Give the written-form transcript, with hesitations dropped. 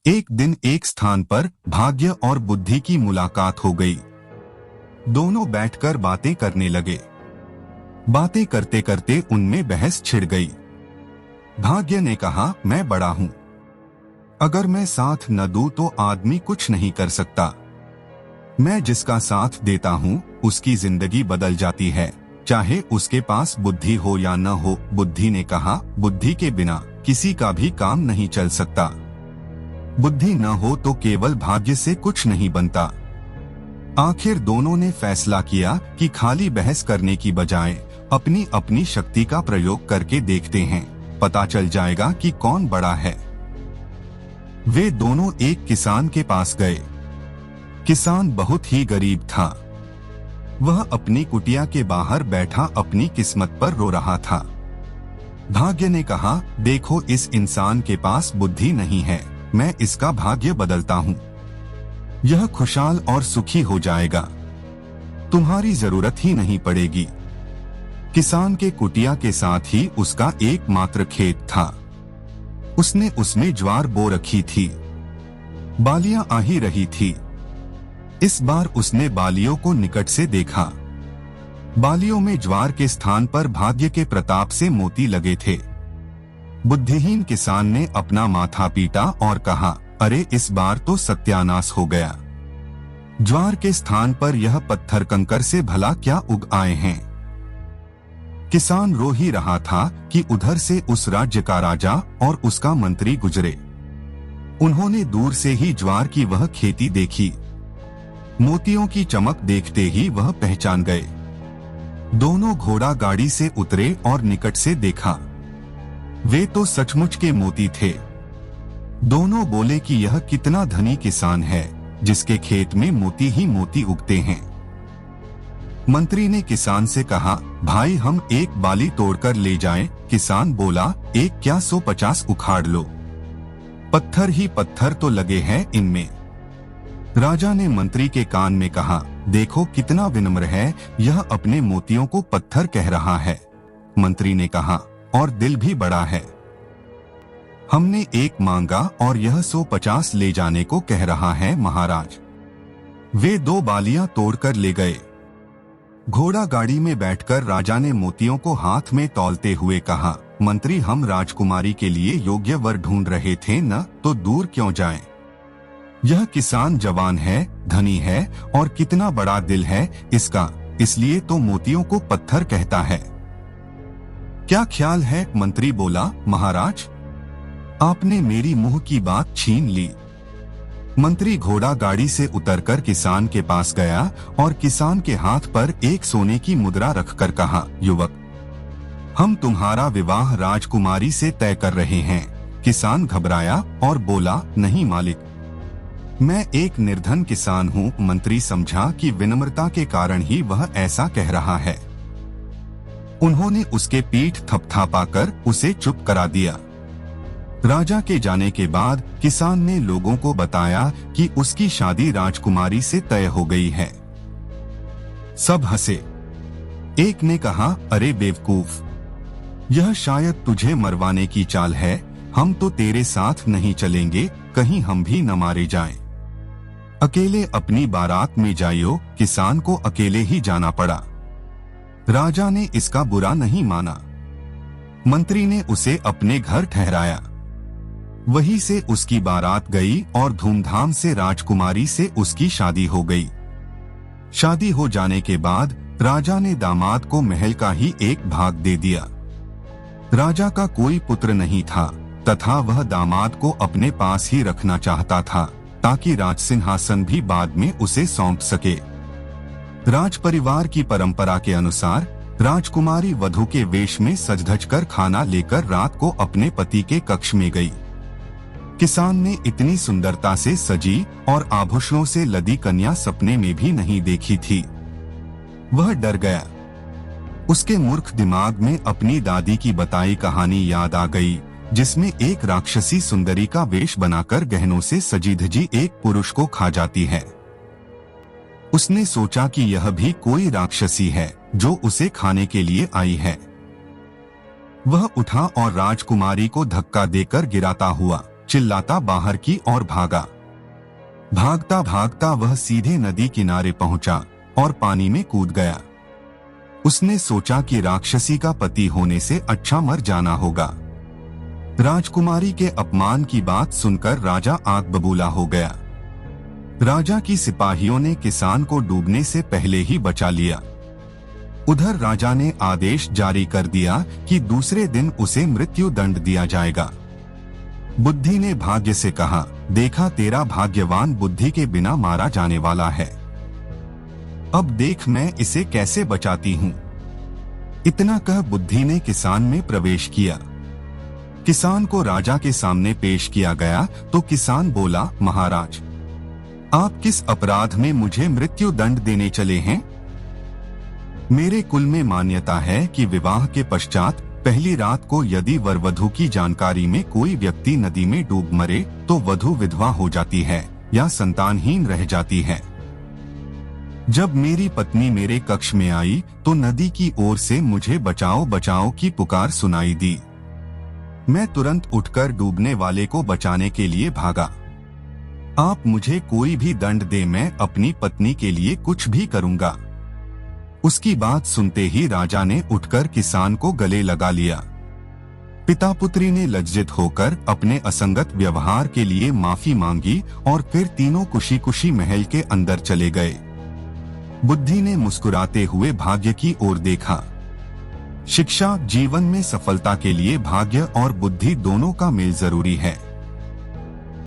एक दिन एक स्थान पर भाग्य और बुद्धि की मुलाकात हो गई। दोनों बैठकर बातें करने लगे। बातें करते करते उनमें बहस छिड़ गई। भाग्य ने कहा, मैं बड़ा हूं, अगर मैं साथ न दूं तो आदमी कुछ नहीं कर सकता। मैं जिसका साथ देता हूं उसकी जिंदगी बदल जाती है, चाहे उसके पास बुद्धि हो या न हो। बुद्धि ने कहा, बुद्धि के बिना किसी का भी काम नहीं चल सकता। बुद्धि न हो तो केवल भाग्य से कुछ नहीं बनता। आखिर दोनों ने फैसला किया कि खाली बहस करने की बजाय अपनी अपनी शक्ति का प्रयोग करके देखते हैं, पता चल जाएगा कि कौन बड़ा है। वे दोनों एक किसान के पास गए। किसान बहुत ही गरीब था। वह अपनी कुटिया के बाहर बैठा अपनी किस्मत पर रो रहा था। भाग्य ने कहा, देखो इस इंसान के पास बुद्धि नहीं है, मैं इसका भाग्य बदलता हूँ। यह खुशहाल और सुखी हो जाएगा, तुम्हारी जरूरत ही नहीं पड़ेगी। किसान के कुटिया के साथ ही उसका एकमात्र खेत था। उसने उसमें ज्वार बो रखी थी। बालियां आ ही रही थी। इस बार उसने बालियों को निकट से देखा। बालियों में ज्वार के स्थान पर भाग्य के प्रताप से मोती लगे थे। बुद्धिहीन किसान ने अपना माथा पीटा और कहा, अरे इस बार तो सत्यानाश हो गया। ज्वार के स्थान पर यह पत्थर कंकर से भला क्या उग आए हैं। किसान रो ही रहा था कि उधर से उस राज्य का राजा और उसका मंत्री गुजरे। उन्होंने दूर से ही ज्वार की वह खेती देखी। मोतियों की चमक देखते ही वह पहचान गए। दोनों घोड़ा गाड़ी से उतरे और निकट से देखा। वे तो सचमुच के मोती थे। दोनों बोले कि यह कितना धनी किसान है जिसके खेत में मोती ही मोती उगते हैं। मंत्री ने किसान से कहा, भाई हम एक बाली तोड़कर ले जाएं। किसान बोला, एक क्या 150 उखाड़ लो, पत्थर ही पत्थर तो लगे हैं इनमें। राजा ने मंत्री के कान में कहा, देखो कितना विनम्र है, यह अपने मोतियों को पत्थर कह रहा है। मंत्री ने कहा, और दिल भी बड़ा है। हमने एक मांगा और यह 150 ले जाने को कह रहा है महाराज। वे 2 बालियां तोड़कर ले गए। घोड़ा गाड़ी में बैठकर राजा ने मोतियों को हाथ में तौलते हुए कहा, मंत्री हम राजकुमारी के लिए योग्य वर ढूंढ रहे थे न, तो दूर क्यों जाएं? यह किसान जवान है, धनी है और कितना बड़ा दिल है इसका, इसलिए तो मोतियों को पत्थर कहता है। क्या ख्याल है? मंत्री बोला, महाराज आपने मेरी मुंह की बात छीन ली। मंत्री घोड़ा गाड़ी से उतरकर किसान के पास गया और किसान के हाथ पर एक सोने की मुद्रा रखकर कहा, युवक हम तुम्हारा विवाह राजकुमारी से तय कर रहे हैं। किसान घबराया और बोला, नहीं मालिक, मैं एक निर्धन किसान हूँ। मंत्री समझा कि विनम्रता के कारण ही वह ऐसा कह रहा है। उन्होंने उसके पीठ थपथापाकर उसे चुप करा दिया। राजा के जाने के बाद किसान ने लोगों को बताया कि उसकी शादी राजकुमारी से तय हो गई है। सब हंसे। एक ने कहा, अरे बेवकूफ, यह शायद तुझे मरवाने की चाल है। हम तो तेरे साथ नहीं चलेंगे, कहीं हम भी न मारे जाएं। अकेले अपनी बारात में जाइयो। किसान को अकेले ही जाना पड़ा। राजा ने इसका बुरा नहीं माना। मंत्री ने उसे अपने घर ठहराया। वहीं से उसकी बारात गई और धूमधाम से राजकुमारी से उसकी शादी हो गई। शादी हो जाने के बाद राजा ने दामाद को महल का ही एक भाग दे दिया। राजा का कोई पुत्र नहीं था तथा वह दामाद को अपने पास ही रखना चाहता था ताकि राजसिंहासन भी बाद में उसे सौंप सके। राज परिवार की परंपरा के अनुसार राजकुमारी वधू के वेश में सज-धज कर खाना लेकर रात को अपने पति के कक्ष में गई। किसान ने इतनी सुंदरता से सजी और आभूषणों से लदी कन्या सपने में भी नहीं देखी थी। वह डर गया। उसके मूर्ख दिमाग में अपनी दादी की बताई कहानी याद आ गई, जिसमें एक राक्षसी सुंदरी का वेश बनाकर गहनों से सजी धजी एक पुरुष को खा जाती है। उसने सोचा कि यह भी कोई राक्षसी है जो उसे खाने के लिए आई है। वह उठा और राजकुमारी को धक्का देकर गिराता हुआ चिल्लाता बाहर की ओर भागा। भागता भागता वह सीधे नदी किनारे पहुंचा और पानी में कूद गया। उसने सोचा कि राक्षसी का पति होने से अच्छा मर जाना होगा। राजकुमारी के अपमान की बात सुनकर राजा आग बबूला हो गया। राजा की सिपाहियों ने किसान को डूबने से पहले ही बचा लिया। उधर राजा ने आदेश जारी कर दिया कि दूसरे दिन उसे मृत्यु दंड दिया जाएगा। बुद्धि ने भाग्य से कहा, देखा तेरा भाग्यवान बुद्धि के बिना मारा जाने वाला है। अब देख मैं इसे कैसे बचाती हूँ। इतना कह बुद्धि ने किसान में प्रवेश किया। किसान को राजा के सामने पेश किया गया तो किसान बोला, महाराज, आप किस अपराध में मुझे मृत्यु दंड देने चले हैं? मेरे कुल में मान्यता है कि विवाह के पश्चात पहली रात को यदि वर वधू की जानकारी में कोई व्यक्ति नदी में डूब मरे तो वधू विधवा हो जाती है या संतानहीन रह जाती है। जब मेरी पत्नी मेरे कक्ष में आई तो नदी की ओर से मुझे बचाओ बचाओ की पुकार सुनाई दी। मैं तुरंत उठकर डूबने वाले को बचाने के लिए भागा। आप मुझे कोई भी दंड दे, मैं अपनी पत्नी के लिए कुछ भी करूंगा। उसकी बात सुनते ही राजा ने उठकर किसान को गले लगा लिया। पिता पुत्री ने लज्जित होकर अपने असंगत व्यवहार के लिए माफी मांगी और फिर तीनों खुशी खुशी महल के अंदर चले गए। बुद्धि ने मुस्कुराते हुए भाग्य की ओर देखा। शिक्षा जीवन में सफलता के लिए भाग्य और बुद्धि दोनों का मेल जरूरी है।